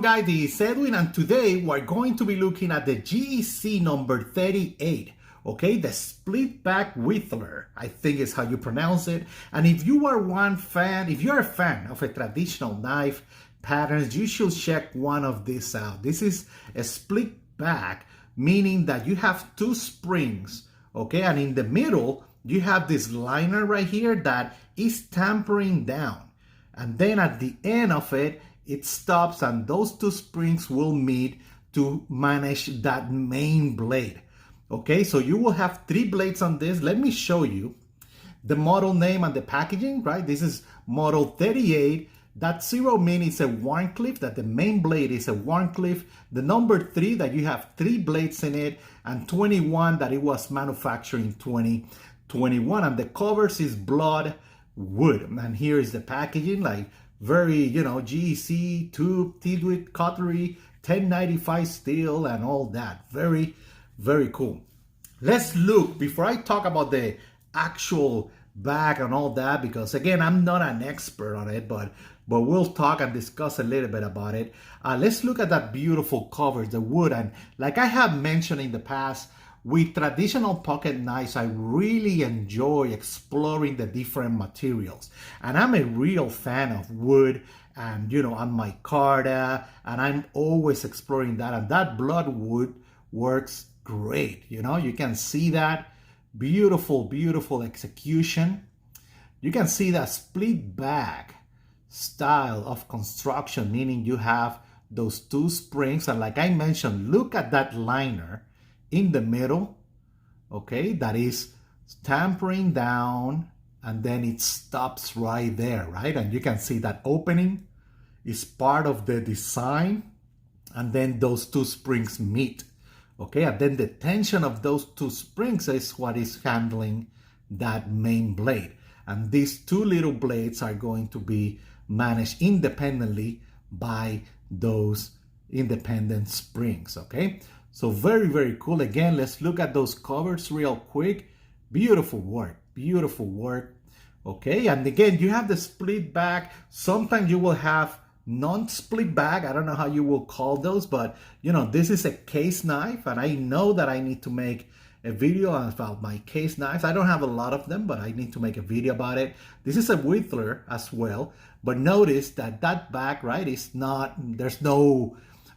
guys, this is Edwin, and today we're going to be looking at the GEC number 38, okay? The Splitback Whittler, I think is how you pronounce it. And if you are if you're a fan of a traditional knife patterns, you should check one of these out. This is a split back, meaning that you have two springs, okay? And in the middle, you have this liner right here that is tampering down. And then at the end of it, it stops and those two springs will meet to manage that main blade. Okay, so you will have three blades on this. Let me show you the model name and the packaging, right? This is model 38. That 0 means it's a Warncliffe, that the main blade is a Warncliffe. The number 3, that you have three blades in it, and 21, that it was manufactured in 2021. And the covers is blood wood. And here is the packaging, like very, GEC, tube, teeth cutlery, 1095 steel, and all that. Very, very cool. Let's look, before I talk about the actual bag and all that, because again, I'm not an expert on it, but we'll talk and discuss a little bit about it. Let's look at that beautiful cover, the wood. And like I have mentioned in the past, with traditional pocket knives, I really enjoy exploring the different materials. And I'm a real fan of wood and, on micarta, and I'm always exploring that. And that blood wood works great. You can see that beautiful, beautiful execution. You can see that split back style of construction, meaning you have those two springs. And like I mentioned, look at that liner in the middle, okay, that is tampering down, and then it stops right there, right? And you can see that opening is part of the design, and then those two springs meet, okay? And then the tension of those two springs is what is handling that main blade. And these two little blades are going to be managed independently by those independent springs, okay? So very, very cool. Again, let's look at those covers real quick. Beautiful work, beautiful work. Okay, and again, you have the split back. Sometimes you will have non-split back. I don't know how you will call those, but this is a case knife, and I know that I need to make a video about my case knives. I don't have a lot of them, but I need to make a video about it. This is a Whittler as well, but notice that back, right, is not, there's no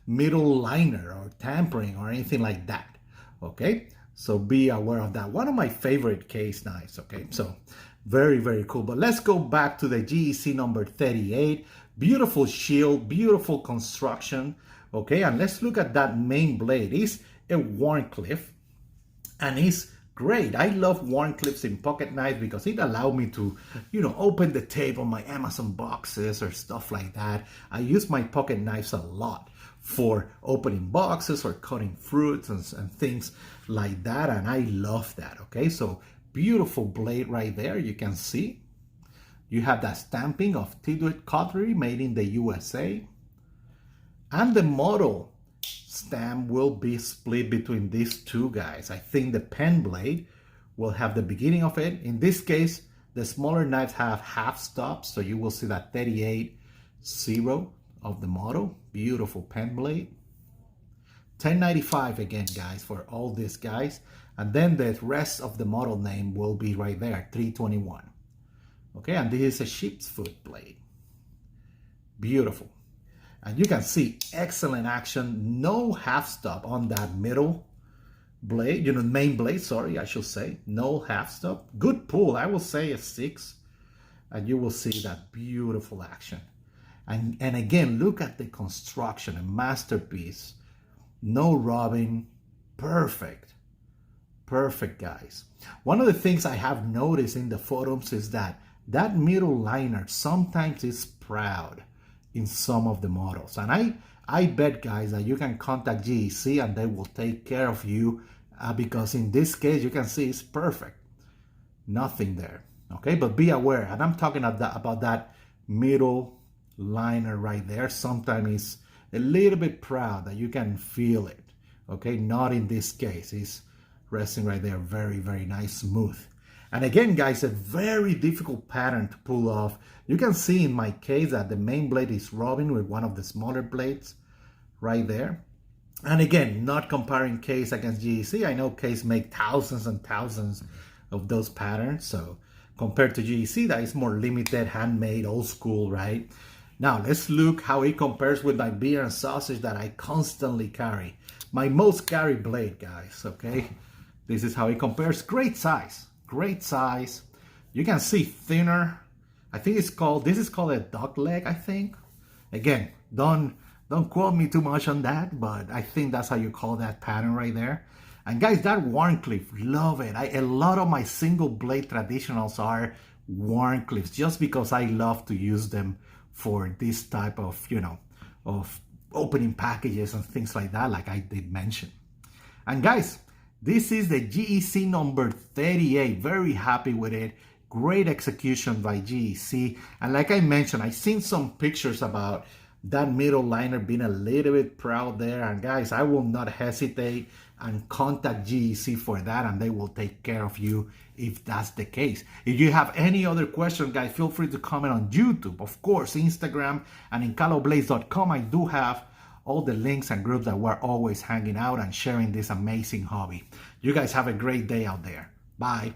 middle liner or tampering or anything like that, okay? So be aware of that. One of my favorite case knives, okay? So very, very cool. But let's go back to the GEC number 38. Beautiful shield, beautiful construction, okay? And let's look at that main blade. It's a Warncliffe, and it's great. I love Warncliffes in pocket knives because it allowed me to, open the tape on my Amazon boxes or stuff like that. I use my pocket knives a lot for opening boxes or cutting fruits and things like that, and I love that, okay? So beautiful blade right there. You can see you have that stamping of teeth cutlery made in the USA, and the model stamp will be split between these two guys. I think the pen blade will have the beginning of it. In this case, the smaller knives have half stops, so you will see that 38-0 of the model. Beautiful pen blade. 1095 again, guys, for all these guys. And then the rest of the model name will be right there, 321. Okay, and this is a sheep's foot blade. Beautiful. And you can see excellent action, no half stop on that middle blade, main blade, sorry, I should say. No half stop. Good pull, I will say a 6. And you will see that beautiful action. And again, look at the construction, a masterpiece. No rubbing, perfect. Perfect, guys. One of the things I have noticed in the photos is that middle liner sometimes is proud in some of the models. And I bet, guys, that you can contact GEC and they will take care of you because in this case, you can see it's perfect. Nothing there, okay? But be aware, and I'm talking about that middle liner right there. Sometimes it's a little bit proud, that you can feel it, okay? Not in this case. It's resting right there, very, very nice, smooth. And again, guys, a very difficult pattern to pull off. You can see in my case that the main blade is rubbing with one of the smaller blades. right there. And again, not comparing Case against GEC. I know Case make thousands and thousands of those patterns. So compared to GEC, that is more limited, handmade, old school, right? Now let's look how it compares with my beer and sausage that I constantly carry. My most carried blade, guys, okay? This is how it compares. Great size, great size. You can see thinner. I think this is called a duck leg, I think. Again, don't quote me too much on that, but I think that's how you call that pattern right there. And guys, that Warncliffe, love it. A lot of my single blade traditionals are Warncliffes just because I love to use them for this type of, of opening packages and things like that, like I did mention. And guys, this is the GEC number 38. Very happy with it. Great execution by GEC. And like I mentioned, I've seen some pictures about that middle liner being a little bit proud there. And guys, I will not hesitate and contact GEC for that, and they will take care of you if that's the case. If you have any other questions, guys, feel free to comment on YouTube, of course, Instagram, and in caloblaze.com. I do have all the links and groups that we're always hanging out and sharing this amazing hobby. You guys have a great day out there. Bye.